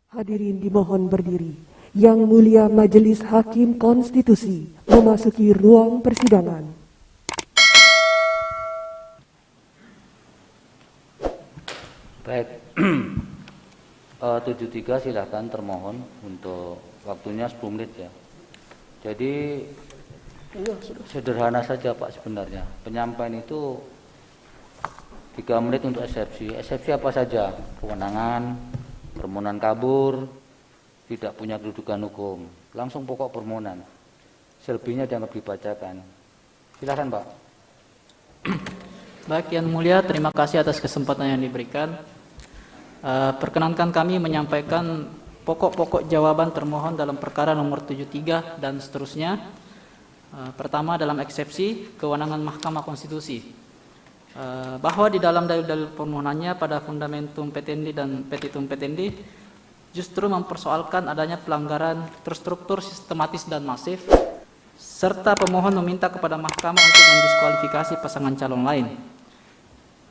Hadirin dimohon berdiri. Yang Mulia Majelis Hakim Konstitusi memasuki ruang persidangan. Baik, 73 silakan termohon untuk waktunya 10 menit ya. Jadi sederhana saja Pak sebenarnya. Penyampaian itu 3 menit untuk eksepsi. Eksepsi apa saja? Kewenangan, permohonan kabur, tidak punya kedudukan hukum. Langsung pokok permohonan. Selebihnya dianggap dibacakan. Silakan Pak. Baik, Yang Mulia, terima kasih atas kesempatan yang diberikan. Perkenankan kami menyampaikan pokok-pokok jawaban termohon dalam perkara nomor 73 dan seterusnya. Pertama, dalam eksepsi kewenangan Mahkamah Konstitusi, bahwa di dalam dalil-dalil permohonannya pada fundamentum petendi dan petitum petendi justru mempersoalkan adanya pelanggaran terstruktur, sistematis dan masif, serta pemohon meminta kepada mahkamah untuk mendiskualifikasi pasangan calon lain.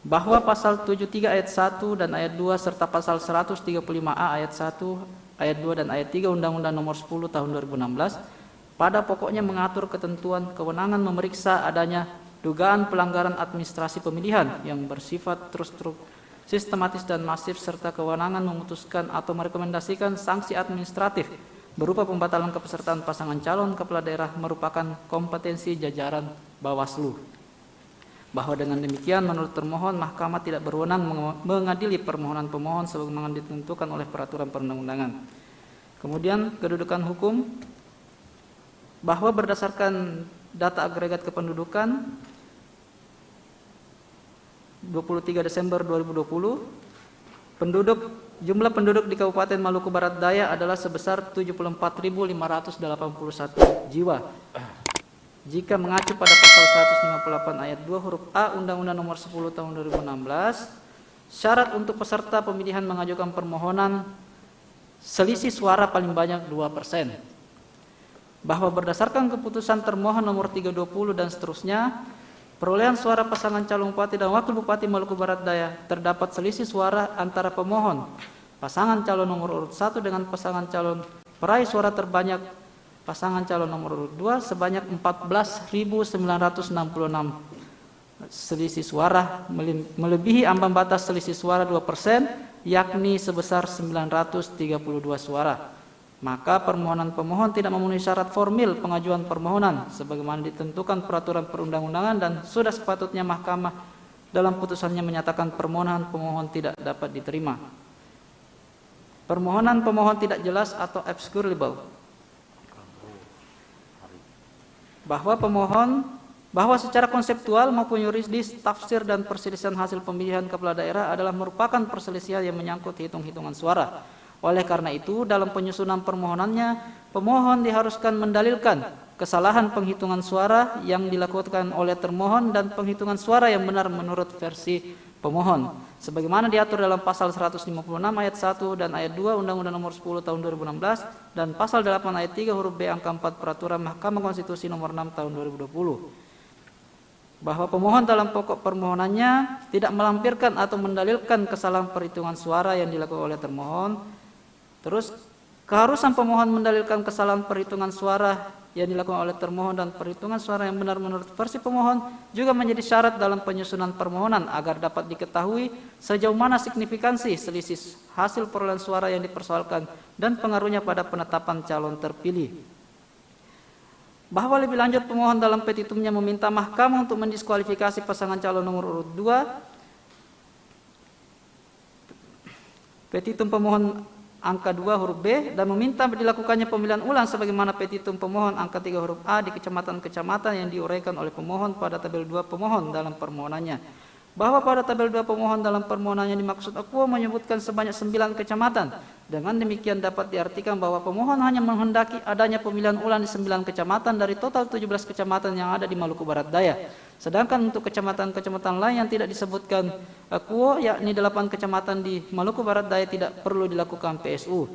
Bahwa pasal 73 ayat 1 dan ayat 2 serta pasal 135A ayat 1, ayat 2 dan ayat 3 Undang-Undang Nomor 10 Tahun 2016 pada pokoknya mengatur ketentuan kewenangan memeriksa adanya dugaan pelanggaran administrasi pemilihan yang bersifat terstruktur, sistematis dan masif, serta kewenangan memutuskan atau merekomendasikan sanksi administratif berupa pembatalan kepesertaan pasangan calon kepala daerah merupakan kompetensi jajaran Bawaslu. Bahwa dengan demikian menurut termohon mahkamah tidak berwenang mengadili permohonan pemohon sebagaimana ditentukan oleh peraturan perundang-undangan. Kemudian kedudukan hukum, bahwa berdasarkan data agregat kependudukan 23 Desember 2020, jumlah penduduk di Kabupaten Maluku Barat Daya adalah sebesar 74.581 jiwa. Jika mengacu pada pasal 158 ayat 2 huruf A Undang-Undang Nomor 10 Tahun 2016, syarat untuk peserta pemilihan mengajukan permohonan selisih suara paling banyak 2%. Bahwa berdasarkan keputusan termohon nomor 320 dan seterusnya, perolehan suara pasangan calon bupati dan wakil bupati Maluku Barat Daya terdapat selisih suara antara pemohon pasangan calon nomor urut 1 dengan pasangan calon peraih suara terbanyak pasangan calon nomor urut 2 sebanyak 14.966 selisih suara, melebihi ambang batas selisih suara 2%, yakni sebesar 932 suara. Maka permohonan pemohon tidak memenuhi syarat formil pengajuan permohonan sebagaimana ditentukan peraturan perundang-undangan, dan sudah sepatutnya mahkamah dalam putusannya menyatakan permohonan pemohon tidak dapat diterima. Permohonan pemohon tidak jelas atau obscurable. Bahwa secara konseptual maupun yuridis tafsir dan perselisihan hasil pemilihan kepala daerah adalah merupakan perselisihan yang menyangkut hitung-hitungan suara. Oleh karena itu, dalam penyusunan permohonannya, pemohon diharuskan mendalilkan kesalahan penghitungan suara yang dilakukan oleh termohon dan penghitungan suara yang benar menurut versi pemohon, sebagaimana diatur dalam pasal 156 ayat 1 dan ayat 2 Undang-Undang Nomor 10 Tahun 2016 dan pasal 8 ayat 3 huruf B angka 4 Peraturan Mahkamah Konstitusi Nomor 6 Tahun 2020. Bahwa pemohon dalam pokok permohonannya tidak melampirkan atau mendalilkan kesalahan perhitungan suara yang dilakukan oleh termohon. Terus, keharusan pemohon mendalilkan kesalahan perhitungan suara yang dilakukan oleh termohon dan perhitungan suara yang benar menurut versi pemohon juga menjadi syarat dalam penyusunan permohonan agar dapat diketahui sejauh mana signifikansi selisih hasil perolehan suara yang dipersoalkan dan pengaruhnya pada penetapan calon terpilih. Bahwa lebih lanjut pemohon dalam petitumnya meminta mahkamah untuk mendiskualifikasi pasangan calon nomor urut 2 petitum pemohon angka 2 huruf B dan meminta dilakukannya pemilihan ulang sebagaimana petitum pemohon angka 3 huruf A di kecamatan-kecamatan yang diuraikan oleh pemohon pada tabel 2 pemohon dalam permohonannya. Bahwa pada tabel 2 pemohon dalam permohonannya dimaksud akuo menyebutkan sebanyak 9 kecamatan. Dengan demikian dapat diartikan bahwa pemohon hanya menghendaki adanya pemilihan ulang di 9 kecamatan dari total 17 kecamatan yang ada di Maluku Barat Daya. Sedangkan untuk kecamatan-kecamatan lain yang tidak disebutkan akuo, yakni 8 kecamatan di Maluku Barat Daya, tidak perlu dilakukan PSU.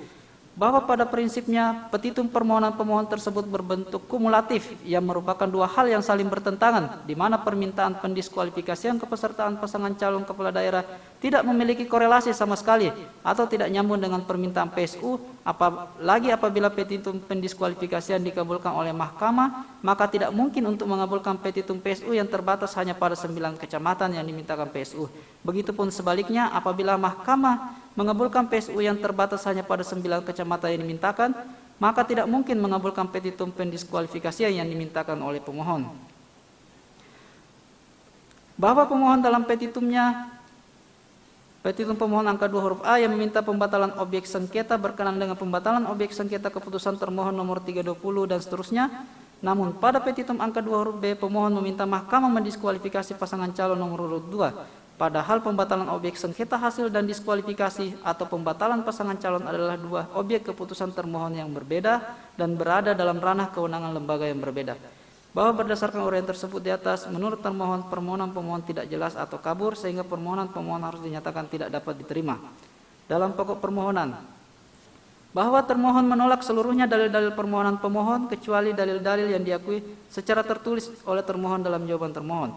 bahwa pada prinsipnya petitum permohonan pemohon tersebut berbentuk kumulatif yang merupakan dua hal yang saling bertentangan, di mana permintaan pendiskualifikasian kepesertaan pasangan calon kepala daerah tidak memiliki korelasi sama sekali atau tidak nyambung dengan permintaan PSU, apalagi apabila petitum pendiskualifikasian dikabulkan oleh mahkamah, maka tidak mungkin untuk mengabulkan petitum PSU yang terbatas hanya pada 9 kecamatan yang dimintakan PSU. Begitupun sebaliknya, apabila mahkamah mengabulkan PSU yang terbatas hanya pada 9 kecamatan yang dimintakan, maka tidak mungkin mengabulkan petitum pendiskualifikasi yang dimintakan oleh pemohon. Bahwa pemohon dalam petitumnya, petitum pemohon angka 2 huruf A yang meminta pembatalan objek sengketa berkenaan dengan pembatalan objek sengketa keputusan termohon nomor 320 dan seterusnya. Namun pada petitum angka 2 huruf B, pemohon meminta mahkamah mendiskualifikasi pasangan calon nomor urut 2. Padahal pembatalan objek sengketa hasil dan diskualifikasi atau pembatalan pasangan calon adalah dua objek keputusan termohon yang berbeda dan berada dalam ranah kewenangan lembaga yang berbeda. Bahwa berdasarkan uraian tersebut di atas, menurut termohon, permohonan pemohon tidak jelas atau kabur sehingga permohonan pemohon harus dinyatakan tidak dapat diterima. Dalam pokok permohonan, bahwa termohon menolak seluruhnya dalil-dalil permohonan pemohon kecuali dalil-dalil yang diakui secara tertulis oleh termohon dalam jawaban termohon.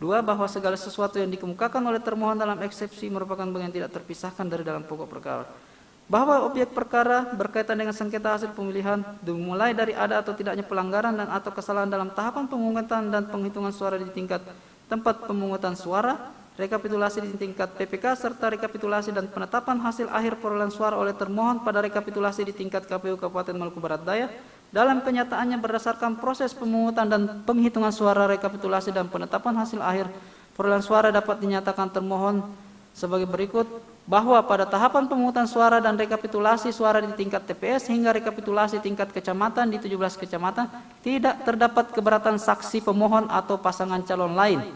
2. Bahwa segala sesuatu yang dikemukakan oleh termohon dalam eksepsi merupakan bagian tidak terpisahkan dari dalam pokok perkara. Bahwa objek perkara berkaitan dengan sengketa hasil pemilihan dimulai dari ada atau tidaknya pelanggaran dan atau kesalahan dalam tahapan pemungutan dan penghitungan suara di tingkat tempat pemungutan suara, rekapitulasi di tingkat PPK, serta rekapitulasi dan penetapan hasil akhir perolehan suara oleh termohon pada rekapitulasi di tingkat KPU Kabupaten Maluku Barat Daya, dalam kenyataannya berdasarkan proses pemungutan dan penghitungan suara, rekapitulasi dan penetapan hasil akhir perolehan suara dapat dinyatakan termohon sebagai berikut, bahwa pada tahapan pemungutan suara dan rekapitulasi suara di tingkat TPS hingga rekapitulasi tingkat kecamatan di 17 kecamatan tidak terdapat keberatan saksi pemohon atau pasangan calon lain.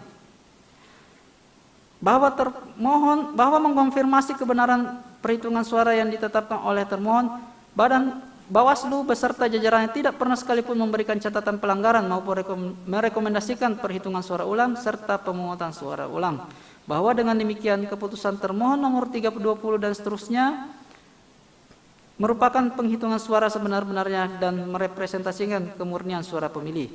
Bahwa termohon mengkonfirmasi kebenaran perhitungan suara yang ditetapkan oleh termohon, Bawaslu beserta jajarannya tidak pernah sekalipun memberikan catatan pelanggaran maupun merekomendasikan perhitungan suara ulang serta pemungutan suara ulang. Bahwa dengan demikian keputusan termohon nomor 320 dan seterusnya merupakan penghitungan suara sebenar-benarnya dan merepresentasikan kemurnian suara pemilih.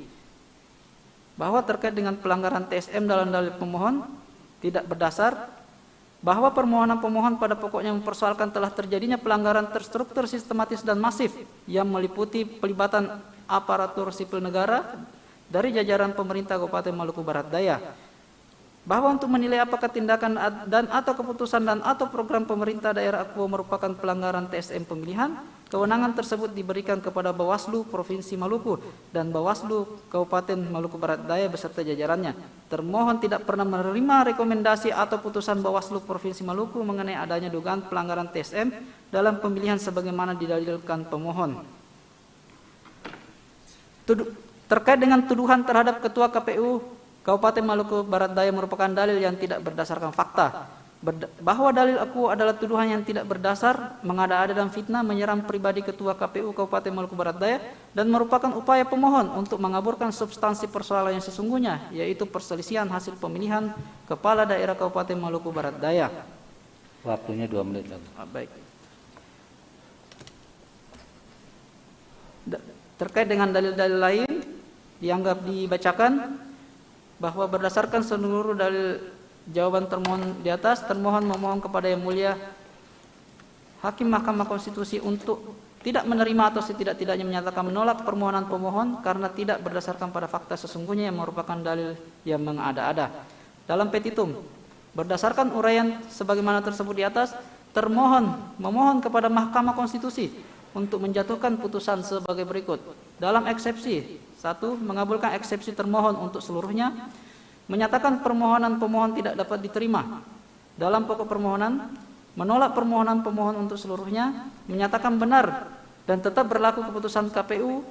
Bahwa terkait dengan pelanggaran TSM dalam dalil pemohon tidak berdasar, bahwa permohonan pemohon pada pokoknya mempersoalkan telah terjadinya pelanggaran terstruktur, sistematis dan masif yang meliputi pelibatan aparatur sipil negara dari jajaran pemerintah Kabupaten Maluku Barat Daya. Bahwa untuk menilai apakah tindakan dan atau keputusan dan atau program pemerintah daerah Akbo merupakan pelanggaran TSM pemilihan, kewenangan tersebut diberikan kepada Bawaslu Provinsi Maluku dan Bawaslu Kabupaten Maluku Barat Daya beserta jajarannya. Termohon tidak pernah menerima rekomendasi atau putusan Bawaslu Provinsi Maluku mengenai adanya dugaan pelanggaran TSM dalam pemilihan sebagaimana didalilkan pemohon. Terkait dengan tuduhan terhadap Ketua KPU Kabupaten Maluku Barat Daya merupakan dalil yang tidak berdasarkan fakta. Bahwa dalil aku adalah tuduhan yang tidak berdasar, mengada-ada dan fitnah menyerang pribadi Ketua KPU Kabupaten Maluku Barat Daya dan merupakan upaya pemohon untuk mengaburkan substansi persoalan yang sesungguhnya, yaitu perselisihan hasil pemilihan Kepala Daerah Kabupaten Maluku Barat Daya. Waktunya 2 menit lagi. Baik. Terkait dengan dalil-dalil lain dianggap dibacakan, bahwa berdasarkan seluruh dalil jawaban termohon di atas, termohon memohon kepada Yang Mulia Hakim Mahkamah Konstitusi untuk tidak menerima atau setidak-tidaknya menyatakan menolak permohonan pemohon karena tidak berdasarkan pada fakta sesungguhnya yang merupakan dalil yang mengada-ada. Dalam petitum, berdasarkan uraian sebagaimana tersebut di atas, termohon memohon kepada Mahkamah Konstitusi untuk menjatuhkan putusan sebagai berikut. Dalam eksepsi 1. Mengabulkan eksepsi termohon untuk seluruhnya, menyatakan permohonan pemohon tidak dapat diterima. Dalam pokok permohonan, menolak permohonan pemohon untuk seluruhnya, menyatakan benar dan tetap berlaku keputusan KPU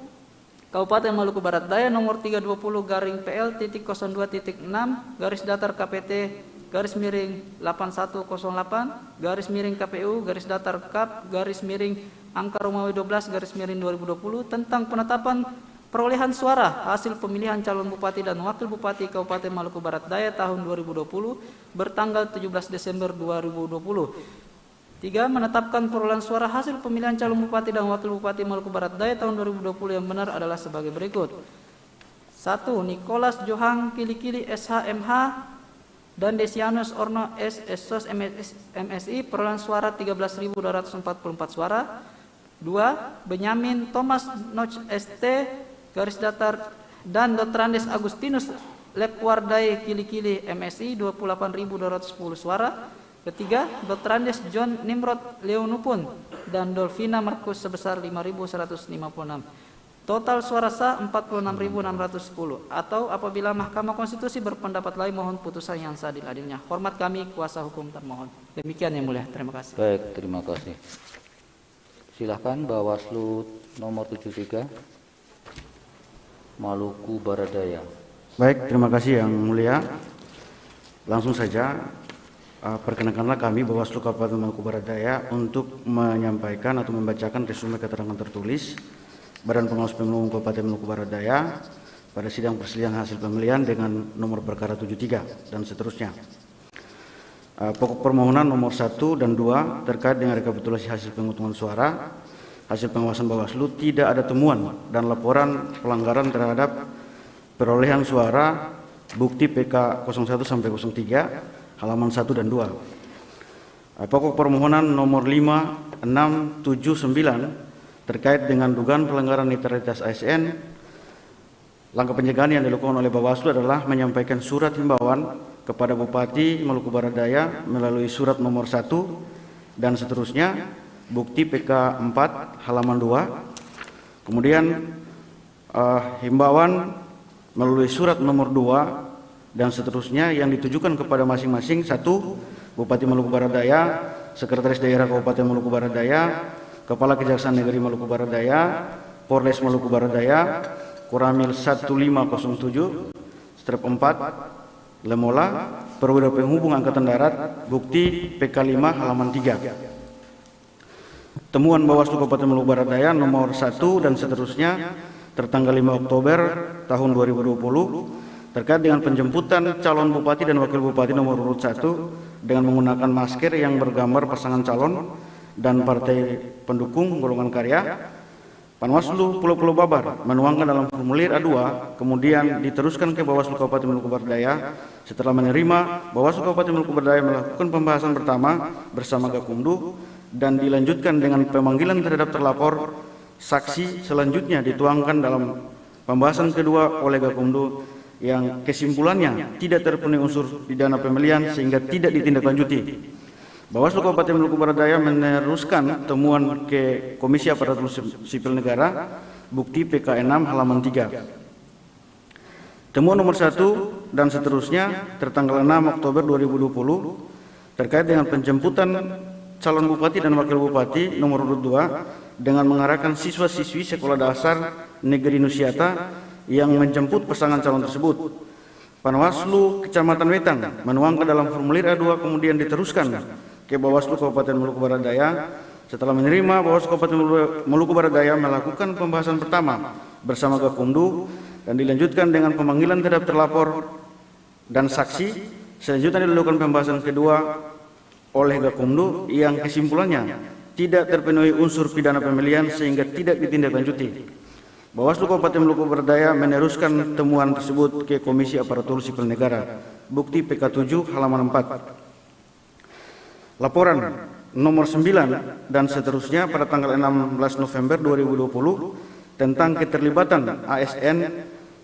Kabupaten Maluku Barat Daya nomor 320-PL.08-81108-KPU-KPU-Angka Romawi 12-2020 tentang penetapan perolehan suara hasil pemilihan calon bupati dan wakil bupati Kabupaten Maluku Barat Daya tahun 2020 bertanggal 17 Desember 2020. 3. Menetapkan perolehan suara hasil pemilihan calon bupati dan wakil bupati Maluku Barat Daya tahun 2020 yang benar adalah sebagai berikut. 1. Nicholas Johang Kili-Kili SH.MH dan Desianus Orno S. Sos MSI perolehan suara 13.244 suara. 2. Benyamin Thomas Noch ST garis datar dan Dr. Andes Agustinus Lepwardai Kili-Kili MSI 28.210 suara. Ketiga, Dr. Andes John Nimrod Leonupun dan Dolvina Markus sebesar 5.156. Total suara sah 46.610. Atau apabila Mahkamah Konstitusi berpendapat lain, mohon putusan yang seadil-adilnya. Hormat kami, kuasa hukum termohon. Demikian yang mulia. Terima kasih. Baik, terima kasih. Silahkan Bawaslu nomor 73 Maluku Barat Daya. Baik, terima kasih yang mulia. Langsung saja perkenankanlah kami Bawaslu Kabupaten Maluku Barat Daya untuk menyampaikan atau membacakan resume keterangan tertulis Badan Pengawas Pemilu Kabupaten Maluku Barat Daya pada sidang perselisihan hasil pemilihan dengan nomor perkara 73 dan seterusnya. Pokok permohonan nomor 1 dan 2 terkait dengan rekapitulasi hasil penghitungan suara, hasil pengawasan Bawaslu tidak ada temuan dan laporan pelanggaran terhadap perolehan suara bukti PK 01 sampai 03 halaman 1 dan 2. Pokok permohonan nomor 5, 6, 7, 9 terkait dengan dugaan pelanggaran netralitas ASN. Langkah pencegahan yang dilakukan oleh Bawaslu adalah menyampaikan surat himbauan kepada Bupati Maluku Barat Daya melalui surat nomor 1 dan seterusnya, bukti PK 4 halaman 2. Kemudian himbauan melalui surat nomor 2 dan seterusnya yang ditujukan kepada masing-masing. 1. Bupati Maluku Barat Daya, Sekretaris Daerah Kabupaten Maluku Barat Daya, Kepala Kejaksaan Negeri Maluku Barat Daya, Polres Maluku Barat Daya, Koramil 1507, strip 4, Lemola, Perwira Penghubung Angkatan Darat, bukti PK 5 halaman 3. Temuan Bawaslu Kabupaten Maluku Barat Daya nomor 1 dan seterusnya tertanggal 5 Oktober tahun 2020 terkait dengan penjemputan calon bupati dan wakil bupati nomor urut 1 dengan menggunakan masker yang bergambar pasangan calon dan partai pendukung golongan karya. Panwaslu Pulau Pulau Babar menuangkan dalam formulir A2, kemudian diteruskan ke Bawaslu Kabupaten Maluku Barat Daya. Setelah menerima, Bawaslu Kabupaten Maluku Barat Daya melakukan pembahasan pertama bersama Gakumdu dan dilanjutkan dengan pemanggilan terhadap terlapor. Saksi selanjutnya dituangkan dalam pembahasan kedua oleh Gakumdu yang kesimpulannya tidak terpenuhi unsur pidana pemilihan sehingga tidak ditindaklanjuti. Bawaslu Kabupaten Maluku Barat Daya meneruskan temuan ke Komisi Aparatur Sipil Negara, bukti PK 6 halaman 3. Temuan nomor 1 dan seterusnya tertanggal 6 Oktober 2020 terkait dengan penjemputan calon bupati dan wakil bupati nomor urut 2 dengan mengarahkan siswa-siswi sekolah dasar Negeri Nusiata yang menjemput pasangan calon tersebut. Panwaslu Kecamatan Wetan menuangkan dalam formulir A2 kemudian diteruskan ke Bawaslu Kabupaten Maluku Barat Daya. Setelah menerima, Bawaslu Kabupaten Maluku Barat Daya melakukan pembahasan pertama bersama Gakumdu dan dilanjutkan dengan pemanggilan terhadap terlapor dan saksi. Selanjutnya dilakukan pembahasan kedua oleh Gakumdu yang kesimpulannya tidak terpenuhi unsur pidana pemilihan sehingga tidak ditindaklanjuti. Bawaslu Kabupaten Maluku Barat Daya meneruskan temuan tersebut ke Komisi Aparatur Sipil Negara, bukti PK 7 halaman 4. Laporan nomor 9 dan seterusnya pada tanggal 16 November 2020 tentang keterlibatan ASN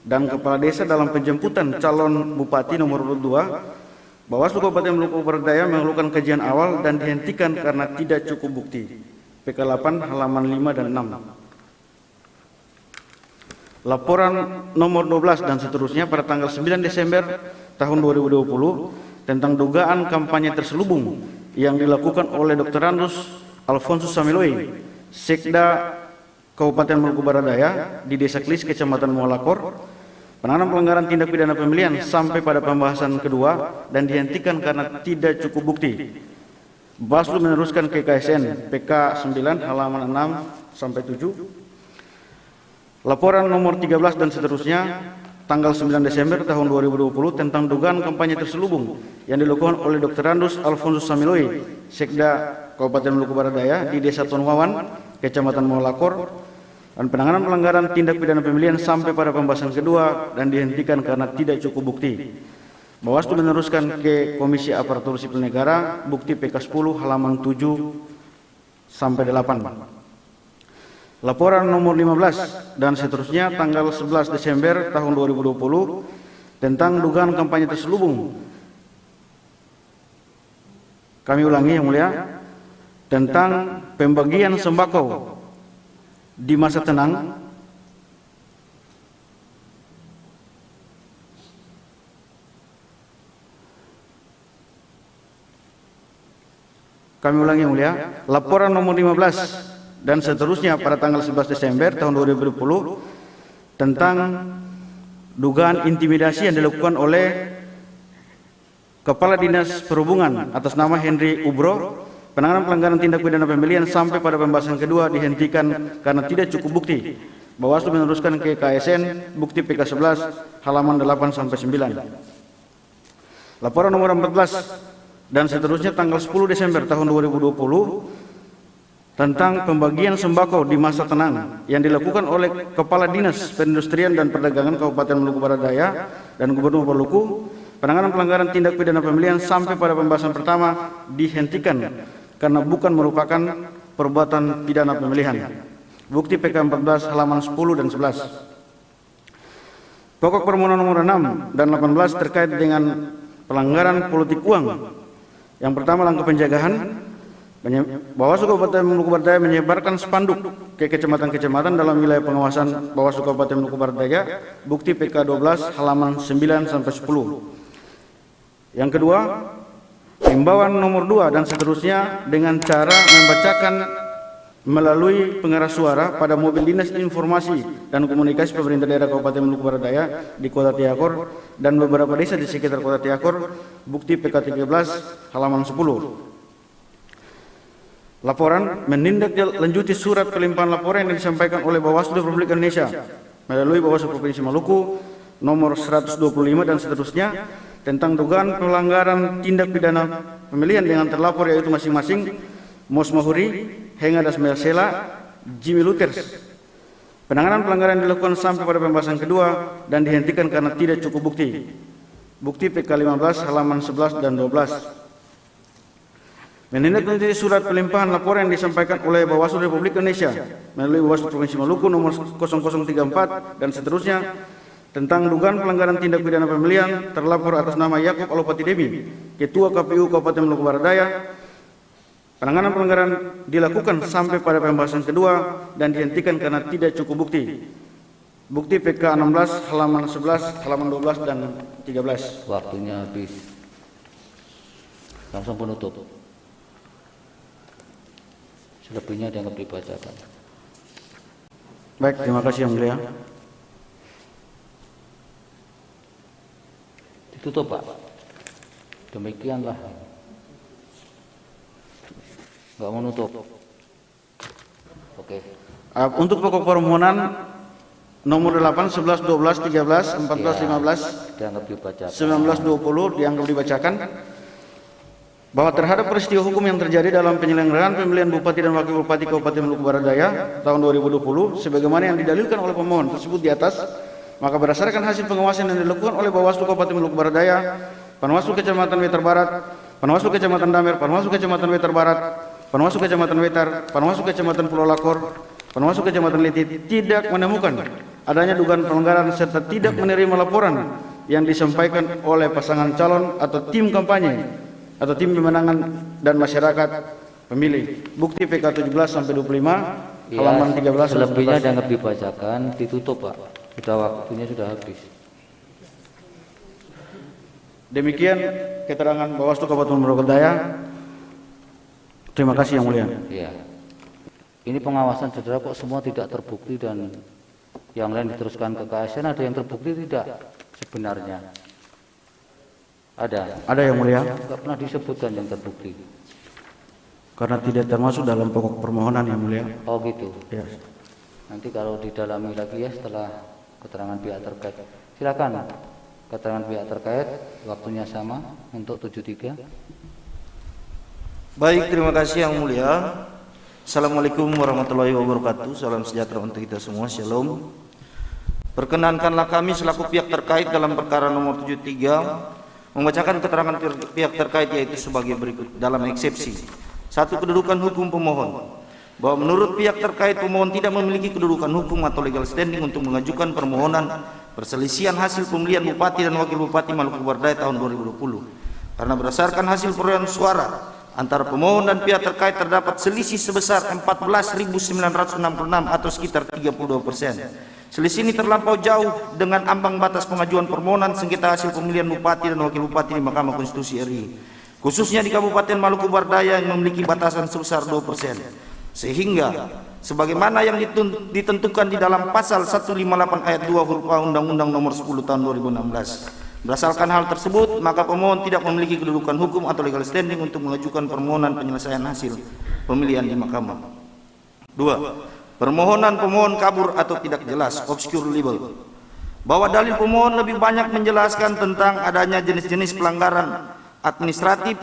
dan Kepala Desa dalam penjemputan calon Bupati nomor urut 2. Bawaslu Kabupaten Maluku Barat Daya melakukan kajian awal dan dihentikan karena tidak cukup bukti. PK 8 halaman 5 dan 6. Laporan nomor 12 dan seterusnya pada tanggal 9 Desember tahun 2020 tentang dugaan kampanye terselubung yang dilakukan oleh Dr. Andus Alfonsus Samiloi, Sekda Kabupaten Maluku Barat Daya di Desa Klis, Kecamatan Mualakor. Penanganan pelanggaran tindak pidana pemilihan sampai pada pembahasan kedua dan dihentikan karena tidak cukup bukti. Bawaslu meneruskan ke KSN PK 9 halaman 6 sampai 7. Laporan nomor 13 dan seterusnya tanggal 9 Desember tahun 2020 tentang dugaan kampanye terselubung yang dilakukan oleh Dr. Randus Alfonsus Samiloi, Sekda Kabupaten Maluku Barat Daya di Desa Tonwawan, Kecamatan Molakor, dan penanganan pelanggaran tindak pidana pemilihan sampai pada pembahasan kedua dan dihentikan karena tidak cukup bukti. Bawaslu meneruskan ke Komisi Aparatur Sipil Negara bukti PK 10 halaman 7 sampai 8. Laporan nomor 15 dan seterusnya tanggal 11 Desember tahun 2020 tentang dugaan kampanye terselubung. Kami ulangi yang mulia, tentang pembagian sembako di masa tenang laporan nomor 15 dan seterusnya pada tanggal 11 Desember tahun 2020 tentang dugaan intimidasi yang dilakukan oleh Kepala Dinas Perhubungan atas nama Henry Ubro. Penanganan pelanggaran tindak pidana pemilihan sampai pada pembahasan kedua dihentikan karena tidak cukup bukti. Bawaslu meneruskan ke KSN bukti PK 11 halaman 8 sampai 9. Laporan nomor 14 dan seterusnya tanggal 10 Desember tahun 2020 tentang pembagian sembako di masa tenang yang dilakukan oleh Kepala Dinas Perindustrian dan Perdagangan Kabupaten Maluku Barat Daya dan Gubernur Maluku. Penanganan pelanggaran tindak pidana pemilihan sampai pada pembahasan pertama dihentikan karena bukan merupakan perbuatan pidana pemilihan. Bukti PK 14 halaman 10 dan 11. Pokok permohonan nomor 6 dan 18 terkait dengan pelanggaran politik uang. Yang pertama, langkah pencegahan. Bawaslu Kabupaten Maluku Barat Daya menyebarkan spanduk ke kecamatan-kecamatan dalam wilayah pengawasan Bawaslu Kabupaten Maluku Barat Daya, bukti PK 12 halaman 9 sampai 10. Yang kedua, himbauan nomor 2 dan seterusnya dengan cara membacakan melalui pengeras suara pada mobil Dinas Informasi dan Komunikasi Pemerintah Daerah Kabupaten Maluku Barat Daya di Kota Tiakor dan beberapa desa di sekitar Kota Tiakor, bukti PK 13 halaman 10. Laporan menindaklanjuti surat pelimpahan laporan yang disampaikan oleh Bawaslu Republik Indonesia melalui Bawaslu Provinsi Maluku nomor 125 dan seterusnya tentang dugaan pelanggaran tindak pidana pemilihan dengan terlapor yaitu masing-masing Mos Mahuri, Henga Das Melsela, Jimmy Luters. Penanganan pelanggaran dilakukan sampai pada pembahasan kedua dan dihentikan karena tidak cukup bukti. Bukti PK 15 halaman 11 dan 12. Menindaklanjuti surat pelimpahan laporan yang disampaikan oleh Bawaslu Republik Indonesia melalui Bawaslu Provinsi Maluku nomor 0034 dan seterusnya tentang dugaan pelanggaran tindak pidana pemilihan terlapor atas nama Yakub Alopati Demi, Ketua KPU Kabupaten Maluku Barat Daya. Penanganan pelanggaran dilakukan sampai pada pembahasan kedua dan dihentikan karena tidak cukup bukti. Bukti PK 16 halaman 11, halaman 12 dan 13. Waktunya habis. Langsung penutup. Selebihnya dianggap dibacakan. Baik, terima kasih yang mulia. Ditutup, Pak. Demikianlah. Enggak mau nutup. Oke. Untuk pokok permohonan nomor 8, 11, 12, 13, 14, 15, dianggap dibacakan. 19, 20 dianggap dibacakan. Bahwa terhadap peristiwa hukum yang terjadi dalam penyelenggaraan pemilihan Bupati dan Wakil Bupati Kabupaten Maluku Barat Daya tahun 2020 sebagaimana yang didalilkan oleh pemohon tersebut di atas, maka berdasarkan hasil pengawasan yang dilakukan oleh Bawaslu Kabupaten Maluku Barat Daya, Panwaslu Kecamatan Wetar Barat, Panwaslu Kecamatan Damer, Panwaslu Kecamatan Wetar Barat, Panwaslu Kecamatan Wetar, Panwaslu Kecamatan Pulau Lakor, Panwaslu Kecamatan Liti tidak menemukan adanya dugaan pelanggaran serta tidak menerima laporan yang disampaikan oleh pasangan calon atau tim kampanye atau tim pemenangan dan masyarakat pemilih. Bukti PK 17 sampai 25 halaman 13. Selebihnya dianggap dibacakan, ditutup, Pak. Sudah waktunya sudah habis. Demikian keterangan Bawaslu Kabupaten Maluku Barat Daya. Terima kasih yang mulia. Iya. Ini pengawasan saudara kok semua tidak terbukti dan yang lain diteruskan ke KSN, ada yang terbukti tidak sebenarnya? Ada yang mulia. Enggak pernah disebutkan yang terbukti. Karena tidak termasuk dalam pokok permohonan yang mulia. Oh gitu. Ya. Nanti kalau didalami lagi ya setelah keterangan pihak terkait. Silakan keterangan pihak terkait, waktunya sama untuk 73. Baik, terima kasih Yang Mulia. Assalamualaikum warahmatullahi wabarakatuh. Salam sejahtera untuk kita semua. Shalom. Perkenankanlah kami selaku pihak terkait dalam perkara nomor 73 membacakan keterangan pihak terkait, yaitu sebagai berikut. Dalam eksepsi 1, kedudukan hukum pemohon, bahwa menurut pihak terkait pemohon tidak memiliki kedudukan hukum atau legal standing untuk mengajukan permohonan perselisihan hasil pemilihan Bupati dan Wakil Bupati Maluku Barat Daya tahun 2020 karena berdasarkan hasil perolehan suara antara pemohon dan pihak terkait terdapat selisih sebesar 14.966 atau sekitar 32%. Selisih ini terlampau jauh dengan ambang batas pengajuan permohonan sengketa hasil pemilihan Bupati dan Wakil Bupati di Mahkamah Konstitusi RI, khususnya di Kabupaten Maluku Barat Daya yang memiliki batasan sebesar 2%. Sehingga sebagaimana yang ditentukan di dalam pasal 158 ayat 2 huruf A Undang-Undang nomor 10 tahun 2016. Berdasarkan hal tersebut, maka pemohon tidak memiliki kedudukan hukum atau legal standing untuk mengajukan permohonan penyelesaian hasil pemilihan di mahkamah. 2. Permohonan pemohon kabur atau tidak jelas, obscure legal, bahwa dalil pemohon lebih banyak menjelaskan tentang adanya jenis-jenis pelanggaran administratif,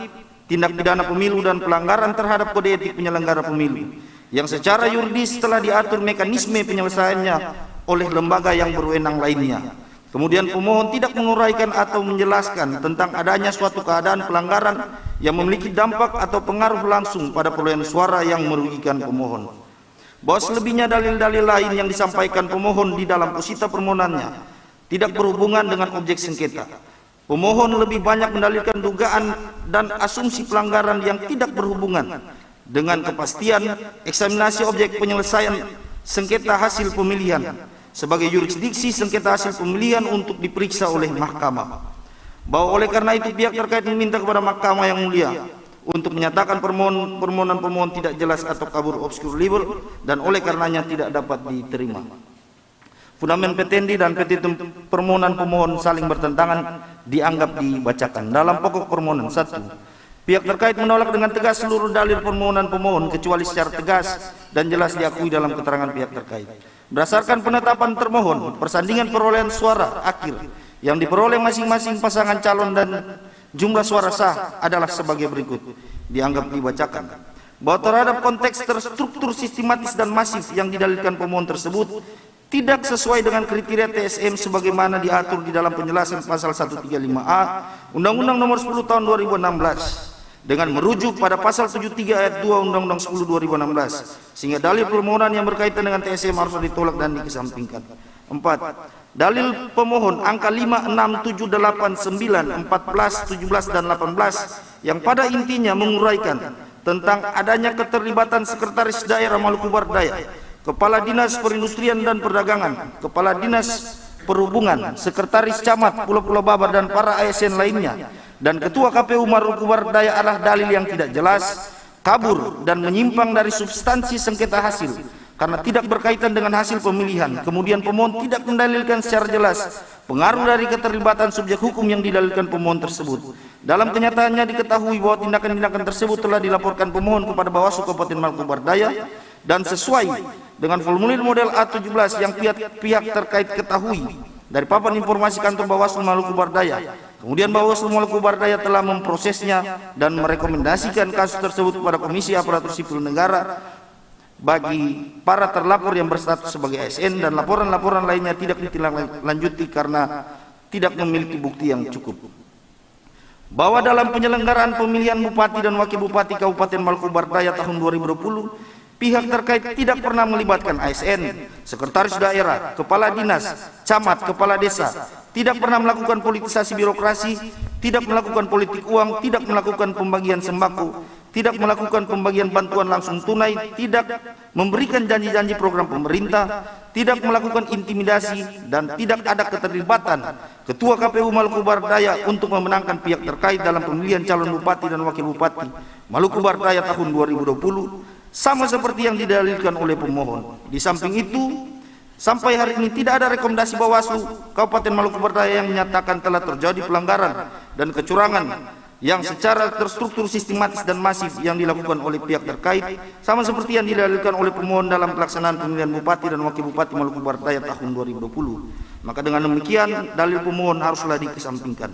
tindak pidana pemilu dan pelanggaran terhadap kode etik penyelenggara pemilu yang secara yuridis telah diatur mekanisme penyelesaiannya oleh lembaga yang berwenang lainnya. Kemudian pemohon tidak menguraikan atau menjelaskan tentang adanya suatu keadaan pelanggaran yang memiliki dampak atau pengaruh langsung pada perolehan suara yang merugikan pemohon. Bahwa selebihnya dalil-dalil lain yang disampaikan pemohon di dalam posita permohonannya tidak berhubungan dengan objek sengketa. Pemohon lebih banyak mendalilkan dugaan dan asumsi pelanggaran yang tidak berhubungan dengan kepastian eksaminasi objek penyelesaian sengketa hasil pemilihan sebagai yurisdiksi sengketa hasil pemilihan untuk diperiksa oleh mahkamah. Bahwa oleh karena itu pihak terkait meminta kepada Mahkamah yang mulia untuk menyatakan permohonan pemohon tidak jelas atau kabur obscure legal dan oleh karenanya tidak dapat diterima. Fundament petendi dan petitum permohonan pemohon saling bertentangan dianggap dibacakan. Dalam pokok permohonan 1, pihak terkait menolak dengan tegas seluruh dalil permohonan pemohon kecuali secara tegas dan jelas diakui dalam keterangan pihak terkait. Berdasarkan penetapan termohon, persandingan perolehan suara akhir yang diperoleh masing-masing pasangan calon dan jumlah suara sah adalah sebagai berikut. Dianggap dibacakan. Bahwa terhadap konteks terstruktur sistematis dan masif yang didalilkan pemohon tersebut tidak sesuai dengan kriteria TSM sebagaimana diatur di dalam penjelasan pasal 135A Undang-Undang nomor 10 tahun 2016 dengan merujuk pada pasal 73 ayat 2 Undang-Undang 10 2016 sehingga dalil permohonan yang berkaitan dengan TSM harus ditolak dan dikesampingkan. 4. Dalil pemohon angka 5, 6, 7, 8, 9, 14, 17, dan 18 yang pada intinya menguraikan tentang adanya keterlibatan Sekretaris Daerah Maluku Barat Daya, Kepala Dinas Perindustrian dan Perdagangan, Kepala Dinas Perhubungan, Sekretaris Camat Pulau-Pulau Babar dan para ASN lainnya, dan Ketua KPU Maluku Barat Daya adalah dalil yang tidak jelas, kabur, dan menyimpang dari substansi sengketa hasil karena tidak berkaitan dengan hasil pemilihan. Kemudian pemohon tidak mendalilkan secara jelas pengaruh dari keterlibatan subjek hukum yang didalilkan pemohon tersebut. Dalam kenyataannya diketahui bahwa tindakan-tindakan tersebut telah dilaporkan pemohon kepada Bawaslu Kabupaten Maluku Barat Daya dan sesuai dengan formulir model A17 yang pihak terkait ketahui dari papan informasi kantor Bawaslu Maluku Barat Daya. Kemudian Bawaslu Maluku Barat Daya telah memprosesnya dan merekomendasikan kasus tersebut kepada Komisi Aparatur Sipil Negara bagi para terlapor yang berstatus sebagai ASN, dan laporan-laporan lainnya tidak ditindaklanjuti karena tidak memiliki bukti yang cukup. Bahwa dalam penyelenggaraan pemilihan Bupati dan Wakil Bupati Kabupaten Maluku Barat Daya tahun 2020, pihak terkait tidak pernah melibatkan ASN, Sekretaris Daerah, Kepala Dinas, Camat, Kepala Desa, tidak pernah melakukan politisasi birokrasi, tidak melakukan politik uang, tidak melakukan pembagian sembako, tidak melakukan pembagian bantuan langsung tunai, tidak memberikan janji-janji program pemerintah, tidak melakukan intimidasi, dan tidak ada keterlibatan Ketua KPU Maluku Barat Daya untuk memenangkan pihak terkait dalam pemilihan calon Bupati dan Wakil Bupati Maluku Barat Daya tahun 2020, sama seperti yang didalilkan oleh pemohon. Di samping itu, sampai hari ini tidak ada rekomendasi Bawaslu Kabupaten Maluku Barat Daya yang menyatakan telah terjadi pelanggaran dan kecurangan yang secara terstruktur sistematis dan masif yang dilakukan oleh pihak terkait, sama seperti yang didalilkan oleh pemohon dalam pelaksanaan pemilihan bupati dan wakil bupati Maluku Barat Daya tahun 2020. Maka dengan demikian dalil pemohon haruslah dikesampingkan.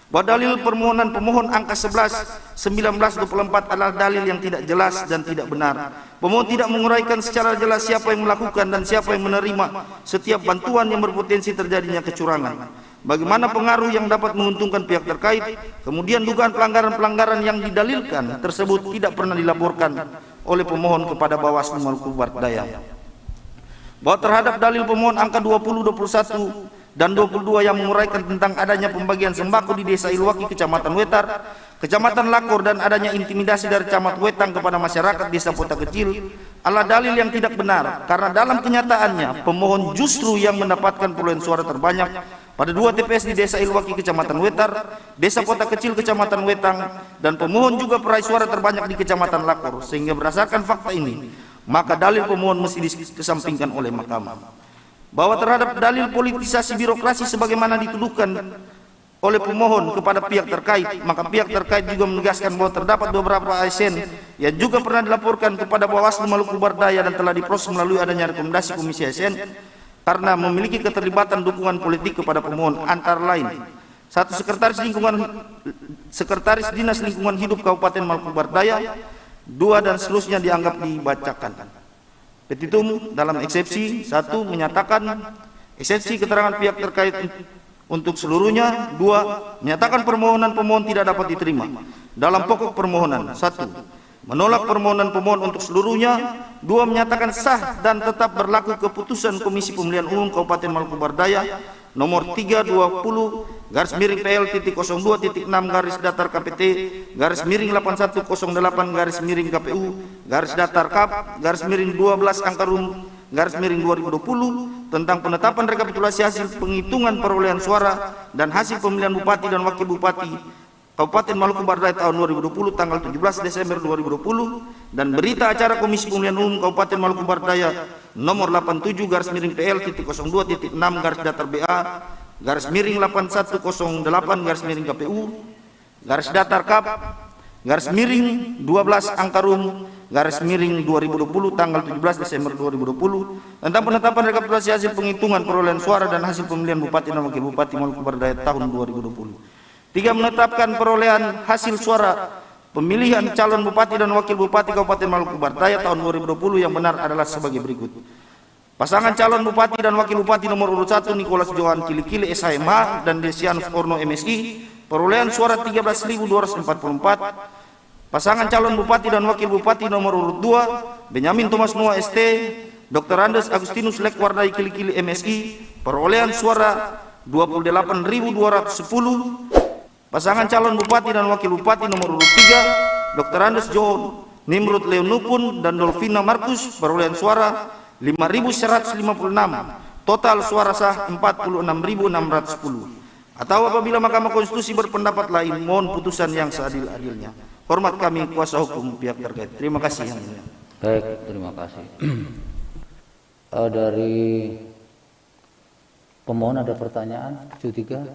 Bahwa dalil permohonan pemohon angka 11/1924 adalah dalil yang tidak jelas dan tidak benar. Pemohon tidak menguraikan secara jelas siapa yang melakukan dan siapa yang menerima setiap bantuan yang berpotensi terjadinya kecurangan. Bagaimana pengaruh yang dapat menguntungkan pihak terkait, kemudian dugaan pelanggaran-pelanggaran yang didalilkan tersebut tidak pernah dilaporkan oleh pemohon kepada Bawaslu Maluku Barat Daya. Bahwa terhadap dalil pemohon angka 20, 21, dan 22 yang menguraikan tentang adanya pembagian sembako di Desa Ilwaki, Kecamatan Wetar, Kecamatan Lakor, dan adanya intimidasi dari Camat Wetang kepada masyarakat Desa Kota Kecil adalah dalil yang tidak benar, karena dalam kenyataannya pemohon justru yang mendapatkan perolehan suara terbanyak pada 2 TPS di Desa Ilwaki, Kecamatan Wetar, Desa Kota Kecil, Kecamatan Wetang, dan pemohon juga peraih suara terbanyak di Kecamatan Lakor. Sehingga berdasarkan fakta ini, maka dalil pemohon mesti dikesampingkan oleh mahkamah. Bahwa terhadap dalil politisasi birokrasi sebagaimana dituduhkan oleh pemohon kepada pihak terkait, maka pihak terkait juga menegaskan bahwa terdapat beberapa ASN yang juga pernah dilaporkan kepada Bawaslu Maluku Barat Daya dan telah diproses melalui adanya rekomendasi Komisi ASN karena memiliki keterlibatan dukungan politik kepada pemohon, antara lain: 1. Sekretaris Dinas Lingkungan Hidup Kabupaten Maluku Barat Daya, 2 dan seterusnya dianggap dibacakan. Petitum dalam eksepsi 1 menyatakan eksepsi keterangan pihak terkait untuk seluruhnya. 2 menyatakan permohonan pemohon tidak dapat diterima. Dalam pokok permohonan: 1 menolak permohonan pemohon untuk seluruhnya. 2 menyatakan sah dan tetap berlaku keputusan Komisi Pemilihan Umum Kabupaten Maluku Barat Daya nomor 320/garis-PL-021-6-KPT-Kap-12/12 tentang penetapan rekapitulasi hasil penghitungan perolehan suara dan hasil pemilihan bupati dan wakil bupati Kabupaten Maluku Barat Daya tahun 2020 tanggal 17 Desember 2020, dan berita acara Komisi Pemilihan Umum Kabupaten Maluku Barat Daya nomor 87/PL-068-BA-BA-KPU-12/KPU-12/12 tanggal 17 Desember 2020 tentang penetapan rekapitulasi hasil penghitungan perolehan suara dan hasil pemilihan bupati dan wakil bupati Maluku Barat Daya tahun 2020. 3 menetapkan perolehan hasil suara pemilihan calon bupati dan wakil bupati Kabupaten Maluku Barat Daya tahun 2020 yang benar adalah sebagai berikut. Pasangan calon bupati dan wakil bupati nomor urut 1 Nicholas Johan Kilikili SHMH dan Desianus Orno MSI perolehan suara 13.244. Pasangan calon bupati dan wakil bupati nomor urut 2 Benyamin Thomas Noah ST, Dr. Andes Agustinus Lekwardai Kilikili MSI perolehan suara 28.210. Pasangan calon bupati dan wakil bupati nomor urut 3 Dr. Andes John Nimrud Leonupun dan Dolvina Markus perolehan suara 5.156. Total suara sah 46.610. Atau apabila Mahkamah Konstitusi berpendapat lain, mohon putusan yang seadil-adilnya. Hormat kami kuasa hukum pihak terkait. Terima kasih yang mulia. Baik, terima kasih. Dari pemohon ada pertanyaan? 73.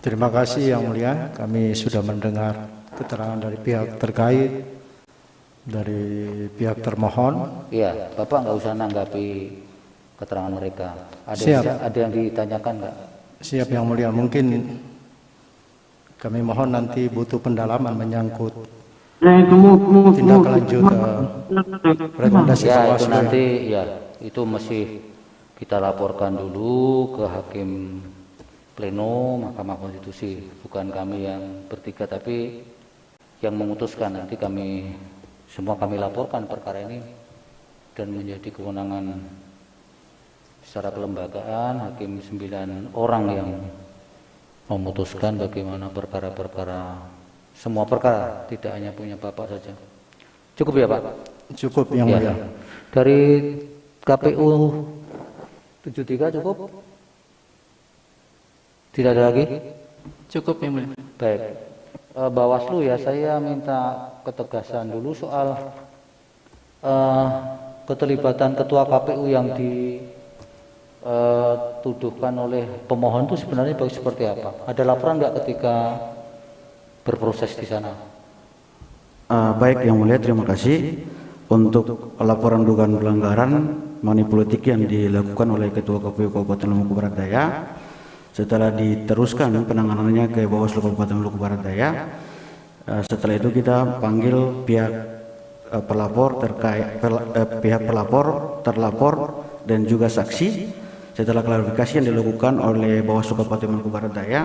Terima kasih Yang Mulia, kami sudah mendengar keterangan dari pihak terkait, dari pihak termohon. Iya, Bapak nggak usah nanggapi keterangan mereka. Ada yang ditanyakan nggak? Siap Yang Mulia, mungkin kami mohon nanti butuh pendalaman menyangkut tindak lanjut rekomendasi ya, Bawaslu. Itu nanti ya, itu mesti kita laporkan dulu ke Hakim Pleno Mahkamah Konstitusi, bukan kami yang bertiga tapi yang memutuskan. Nanti kami semua laporkan perkara ini dan menjadi kewenangan secara kelembagaan Hakim 9 orang yang memutuskan bagaimana perkara-perkara, semua perkara, tidak hanya punya Bapak saja. Cukup ya Pak? Cukup Yang Mulia. Dari KPU 73 cukup? Tidak ada lagi? Cukup Yang Mulia. Baik. Bawaslu ya, saya minta ketegasan dulu soal keterlibatan Ketua KPU yang tuduhkan oleh pemohon itu sebenarnya seperti apa? Ada laporan nggak ketika berproses di sana? Baik Yang Mulia, terima kasih. Untuk laporan dugaan pelanggaran money politik yang dilakukan oleh Ketua KPU Kabupaten Maluku Barat Daya, setelah diteruskan penanganannya ke Bawaslu Kabupaten Maluku Barat Daya, setelah itu kita panggil pihak pelapor terkait pihak pelapor, terlapor dan juga saksi. Setelah klarifikasi yang dilakukan oleh Bawaslu Kabupaten Maluku Barat Daya,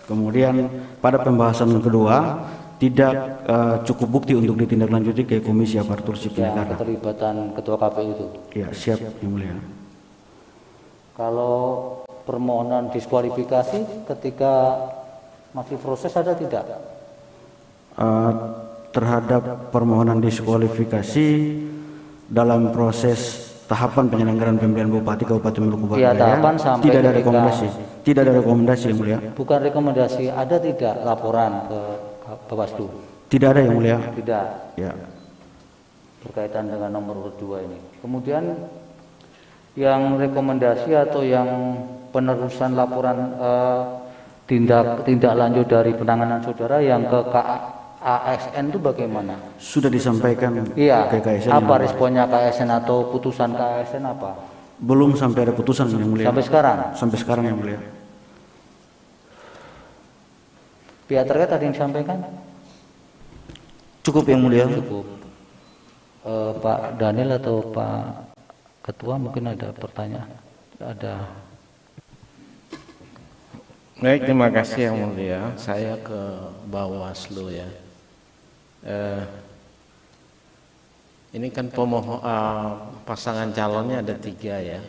kemudian pada pembahasan kedua tidak cukup bukti untuk ditindaklanjuti ke Komisi Aparatur Sipil Negara. Keterlibatan Ketua KPU itu. Ya, siap Yang Mulia. Kalau permohonan diskualifikasi ketika masih proses ada tidak? Terhadap permohonan diskualifikasi dalam proses tahapan penyelenggaraan pemilihan Bupati Kabupaten Maluku Barat Daya, tidak ada rekomendasi. Tidak ada rekomendasi Yang Mulia. Bukan rekomendasi, ada tidak laporan ke Bawaslu? Tidak ada Yang Mulia. Tidak. Ya. Berkaitan dengan nomor urut 2 ini. Kemudian yang rekomendasi atau yang penerusan laporan tindak lanjut dari penanganan saudara yang ke KASN itu bagaimana? Sudah disampaikan Iya. ke KASN. Apa responnya KASN atau putusan KASN apa? Belum sampai ada putusan Yang Mulia. Sampai sekarang? Sampai sekarang Yang Mulia. Pihak terkait ada yang disampaikan? Cukup Yang Mulia. Cukup. Pak Daniel atau Pak Ketua mungkin ada pertanyaan? Ada. Baik, terima kasih Yang Mulia. Saya ke Bawaslu ya. Ini kan pasangan calonnya ada 3 ya.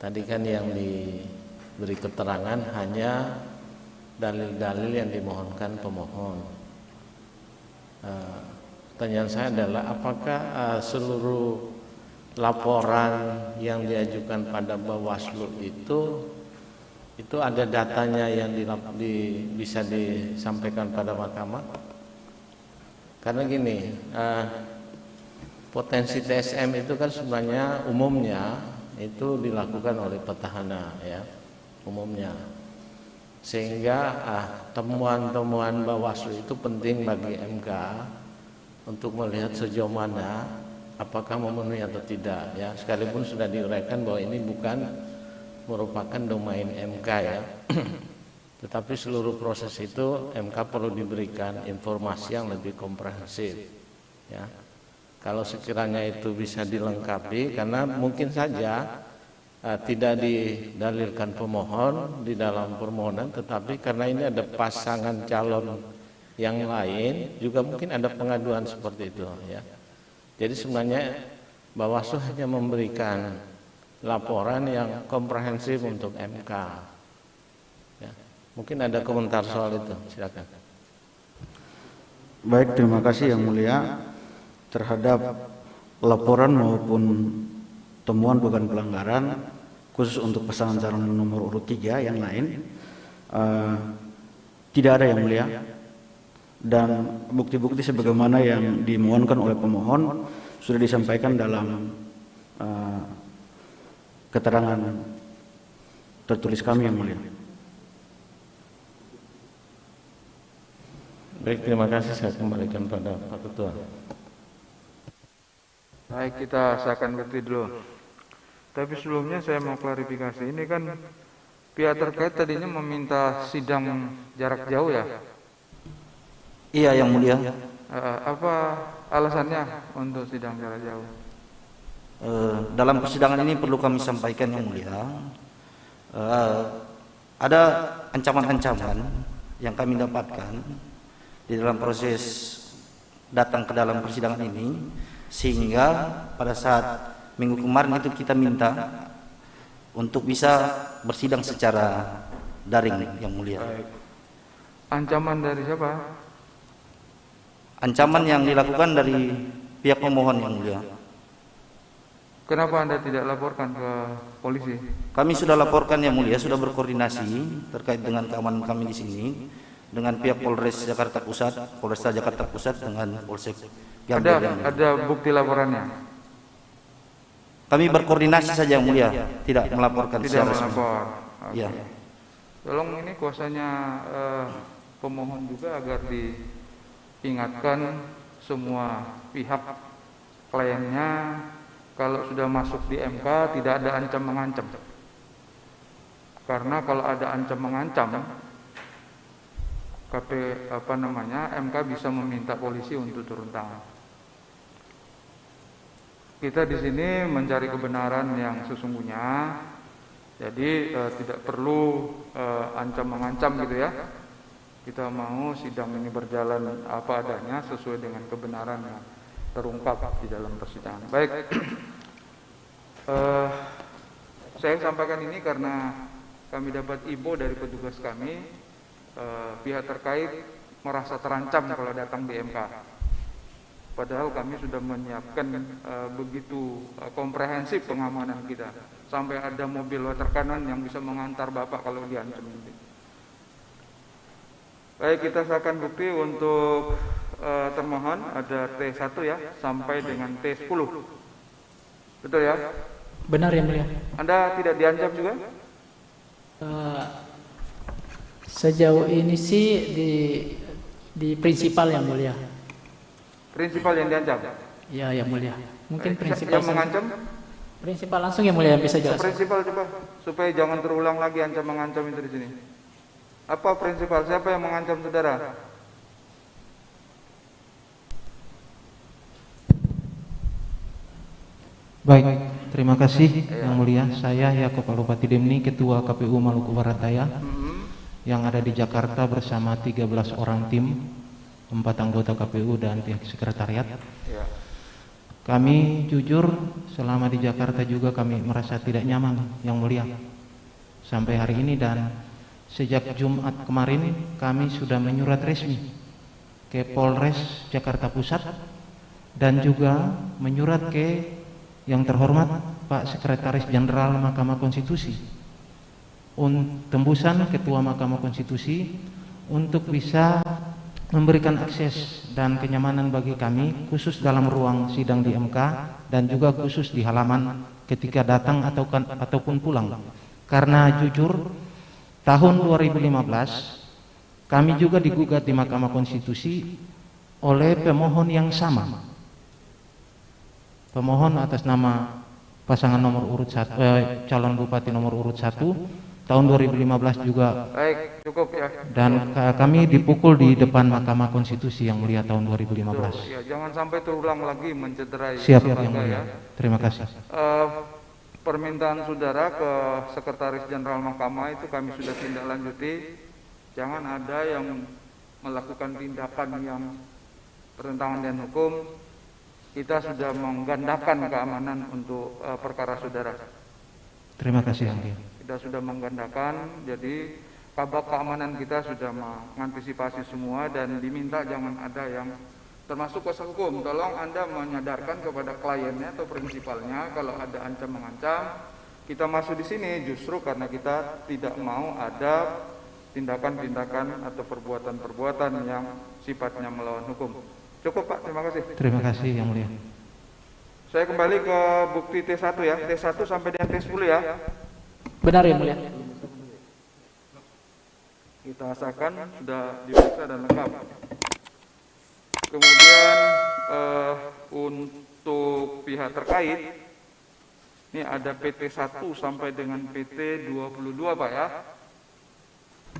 Tadi kan yang diberi keterangan hanya dalil-dalil yang dimohonkan pemohon. Pertanyaan saya adalah apakah seluruh laporan yang diajukan pada Bawaslu itu ada datanya yang bisa disampaikan pada mahkamah? Karena gini, potensi TSM itu kan sebenarnya umumnya itu dilakukan oleh petahana ya, umumnya. Sehingga temuan-temuan Bawaslu itu penting bagi MK untuk melihat sejauh mana apakah memenuhi atau tidak ya, sekalipun sudah diuraikan bahwa ini bukan merupakan domain MK ya. Tetapi seluruh proses itu MK perlu diberikan informasi yang lebih komprehensif ya. Kalau sekiranya itu bisa dilengkapi, karena mungkin saja tidak didalilkan pemohon di dalam permohonan, tetapi karena ini ada pasangan calon yang lain juga mungkin ada pengaduan seperti itu ya. Jadi sebenarnya Bawaslu hanya memberikan laporan yang komprehensif untuk MK ya. Mungkin ada komentar soal itu, silakan. Baik, terima kasih Yang Mulia. Terhadap laporan maupun temuan dugaan pelanggaran khusus untuk pasangan calon nomor urut 3 yang lain tidak ada Yang Mulia, dan bukti-bukti sebagaimana yang dimohonkan oleh pemohon sudah disampaikan dalam keterangan tertulis kami Yang Mulia. Baik, terima kasih. Saya kembalikan pada Pak Ketua. Baik, kita silakan bukti dulu. Tapi sebelumnya saya mau klarifikasi. Ini kan pihak terkait tadinya meminta sidang jarak jauh ya? Iya Yang Mulia. Apa alasannya untuk sidang jarak jauh? Dalam persidangan ini perlu kami sampaikan Yang Mulia, ada ancaman-ancaman yang kami dapatkan di dalam proses datang ke dalam persidangan ini, sehingga pada saat minggu kemarin itu kita minta untuk bisa bersidang secara daring Yang Mulia. Baik. Ancaman dari siapa? Ancaman yang dilakukan dari pihak pemohon Yang Mulia. Kenapa Anda tidak laporkan ke polisi? Kami sudah laporkan Yang Mulia, sudah berkoordinasi terkait dengan keamanan kami di sini dengan pihak Polres Jakarta Pusat, Polresta Jakarta Pusat dengan Polsek Gambir. Ada bukti laporannya? Kami berkoordinasi saja yang mulia, tidak melaporkan Tidak secara resmi. melapor. Oke. Ya. Tolong ini kuasanya pemohon juga agar diingatkan semua pihak kliennya kalau sudah masuk di MK tidak ada ancam mengancam. Karena kalau ada ancam mengancam, MK bisa meminta polisi untuk turun tangan. Kita di sini mencari kebenaran yang sesungguhnya, jadi tidak perlu ancam mengancam gitu ya. Kita mau sidang ini berjalan apa adanya sesuai dengan kebenaran yang terungkap di dalam persidangan. Baik, saya sampaikan ini karena kami dapat info dari petugas kami, pihak terkait merasa terancam kalau datang di MK. Padahal kami sudah menyiapkan begitu komprehensif pengamanan kita, sampai ada mobil water cannon yang bisa mengantar Bapak kalau diancam. Baik, kita serahkan bukti untuk termohon, ada T1 ya, sampai dengan T10. Betul ya? Benar yang mulia. Anda tidak diancam juga? Sejauh ini sih di prinsipal yang mulia. Prinsipal yang diancam? Ya, yang mulia. Mungkin prinsipal yang mengancam? Prinsipal langsung yang mulia yang bisa jelaskan. Prinsipal coba, supaya jangan terulang lagi ancam mengancam itu di sini. Apa prinsipal? Siapa yang mengancam saudara? Baik, terima kasih Yang Mulia. Saya Yaakob Alupati Demni, Ketua KPU Maluku Barat Daya, yang ada di Jakarta bersama 13 orang tim, 4 anggota KPU dan pihak sekretariat. Kami jujur selama di Jakarta juga kami merasa tidak nyaman, Yang Mulia, sampai hari ini, dan sejak Jumat kemarin kami sudah menyurat resmi ke Polres Jakarta Pusat dan juga menyurat ke yang terhormat Pak Sekretaris Jenderal Mahkamah Konstitusi, tembusan Ketua Mahkamah Konstitusi untuk bisa memberikan akses dan kenyamanan bagi kami, khusus dalam ruang sidang di MK dan juga khusus di halaman ketika datang ataupun pulang. Karena jujur, tahun 2015 kami juga digugat di Mahkamah Konstitusi oleh pemohon yang sama. Pemohon atas nama pasangan nomor urut 1, calon bupati nomor urut 1 tahun 2015 juga. Baik, cukup ya. Dan kami dipukul di depan Mahkamah Konstitusi Yang Mulia tahun 2015. Ya, jangan sampai terulang lagi mencederai. Siap Yang Mulia. Terima kasih. Permintaan saudara ke Sekretaris Jenderal Mahkamah itu kami sudah tindak lanjuti. Jangan ada yang melakukan tindakan yang bertentangan dengan hukum. Kita sudah menggandakan keamanan untuk perkara saudara. Terima kasih Yang Mulia. Kita sudah menggandakan, jadi kabak keamanan kita sudah mengantisipasi semua dan diminta jangan ada yang termasuk kuasa hukum. Tolong Anda menyadarkan kepada kliennya atau prinsipalnya kalau ada ancam mengancam. Kita masuk di sini justru karena kita tidak mau ada tindakan-tindakan atau perbuatan-perbuatan yang sifatnya melawan hukum. Cukup Pak, terima kasih. Terima kasih Yang Mulia. Saya kembali ke bukti T1 ya, T1 sampai dengan T10 ya. Benar Yang Mulia. Kita rasakan sudah diperiksa dan lengkap. Kemudian untuk pihak terkait, ini ada PT1 sampai dengan PT22 Pak ya.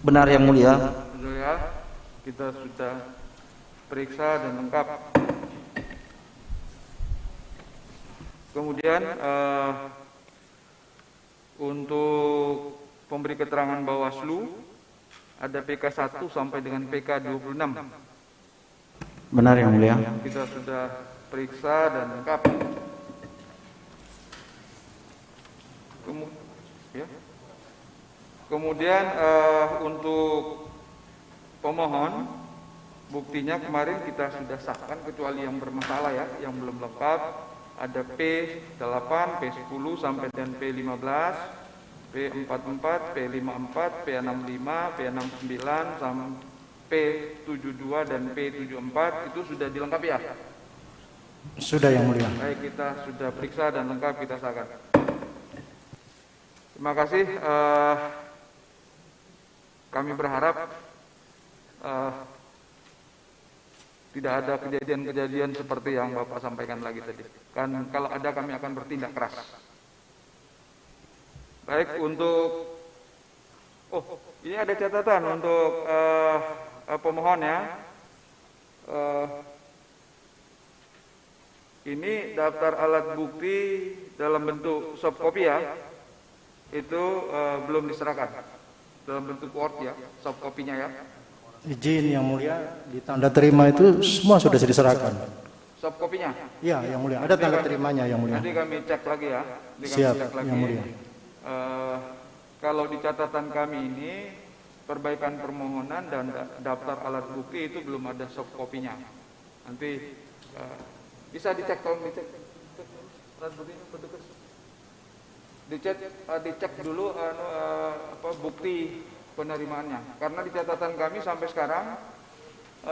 Benar Yang Mulia. Betul ya, kita sudah periksa dan lengkap. Kemudian untuk pemberi keterangan Bawaslu ada PK1 sampai dengan PK26. Benar Yang Mulia. Kita sudah periksa dan lengkap. Kemudian untuk pemohon, buktinya kemarin kita sudah sahkan kecuali yang bermasalah ya, yang belum lengkap. Ada P8, P10 sampai dengan P15, P44, P54, P65, P69 sampai P72 dan P74 itu sudah dilengkapi ya. Sudah Yang Mulia. Baik, kita sudah periksa dan lengkap, kita sahkan. Terima kasih. Kami berharap tidak ada kejadian-kejadian seperti yang Bapak sampaikan lagi tadi. Kan kalau ada kami akan bertindak keras. Baik, untuk ini ada catatan untuk pemohon ya. Ini daftar alat bukti dalam bentuk soft copy ya. Itu belum diserahkan. Dalam bentuk Word ya, soft copy-nya ya. Izin Yang Mulia, di tanda terima itu semua sudah diserahkan. Soft copy-nya? Iya Yang Mulia, ada tanda terimanya Yang Mulia. Nanti kami cek lagi ya. Siap Yang Mulia. Kalau di catatan kami ini perbaikan permohonan dan daftar alat bukti itu belum ada soft copy-nya. Nanti bisa dicek, tolong dicek. Alat buktinya petugas. Dicek dulu bukti penerimaannya. Karena di catatan kami sampai sekarang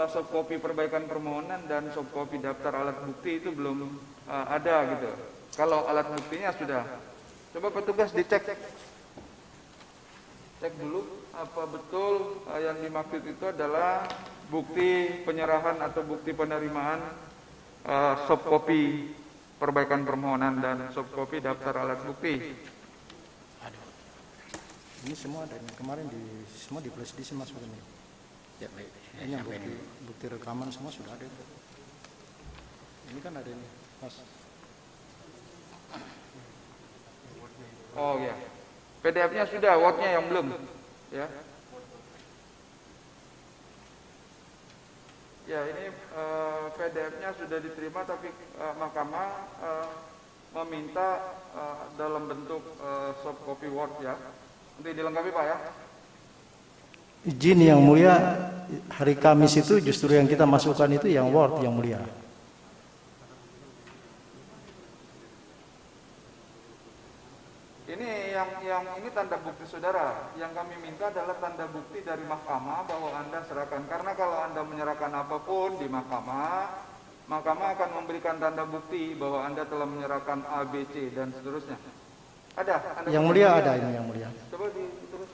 soft copy perbaikan permohonan dan soft copy daftar alat bukti itu belum ada gitu. Kalau alat buktinya sudah. Coba petugas dicek. Cek dulu apa betul yang dimaksud itu adalah bukti penyerahan atau bukti penerimaan soft copy perbaikan permohonan dan soft copy daftar alat bukti. Ini semua ada ini. Kemarin semua di flash disk Mas ini. Ya baik. Ini yang bukti rekaman semua sudah ada. Ini kan ada ini, Mas. Oh ya. PDF-nya sudah, Word-nya yang belum. Ya. Ya, ini PDF-nya sudah diterima tapi Mahkamah meminta dalam bentuk soft copy Word ya. Nanti dilengkapi Pak ya. Izin Yang Mulia, hari Kamis itu justru yang kita masukkan itu yang Word Yang Mulia. Ini yang ini tanda bukti saudara. Yang kami minta adalah tanda bukti dari Mahkamah bahwa Anda serahkan. Karena kalau Anda menyerahkan apapun di Mahkamah, Mahkamah akan memberikan tanda bukti bahwa Anda telah menyerahkan A, B, C dan seterusnya. Ada? Yang Mulia ada ini Yang Mulia. Coba terus.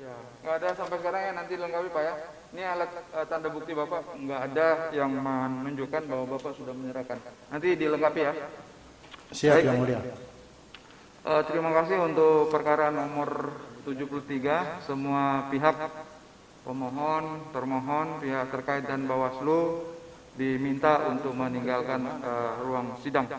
Ya, nggak ada sampai sekarang ya, nanti lengkapi Pak ya. Ini alat tanda bukti Bapak nggak ada yang menunjukkan bahwa Bapak sudah menyerahkan. Nanti dilengkapi ya. Siap Baik. Yang Mulia. Terima kasih untuk perkara nomor 73. Semua pihak pemohon, termohon, pihak terkait dan Bawaslu diminta untuk meninggalkan ruang sidang.